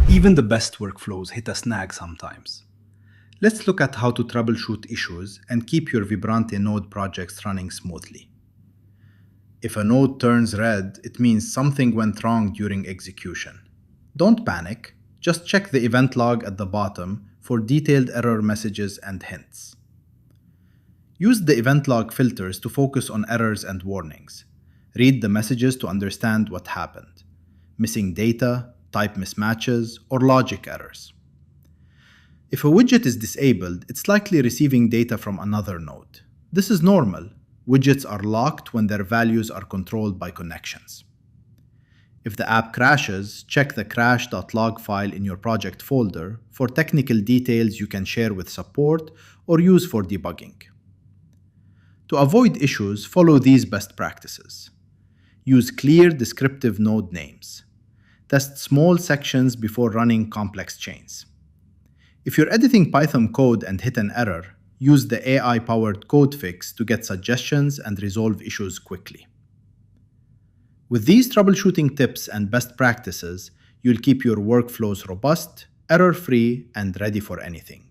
Even the best workflows hit a snag sometimes. Let's look at how to troubleshoot issues and keep your Vibrante-Node projects running smoothly. If a node turns red, it means something went wrong during execution. Don't panic, just check the event log at the bottom for detailed error messages and hints. Use the event log filters to focus on errors and warnings. Read the messages to understand what happened: missing data, type mismatches, or logic errors. If a widget is disabled, it's likely receiving data from another node. This is normal. Widgets are locked when their values are controlled by connections. If the app crashes, check the crash.log file in your project folder for technical details you can share with support or use for debugging. To avoid issues, follow these best practices. Use clear, descriptive node names. Test small sections before running complex chains. If you're editing Python code and hit an error, use the AI-powered code fix to get suggestions and resolve issues quickly. With these troubleshooting tips and best practices, you'll keep your workflows robust, error-free, and ready for anything.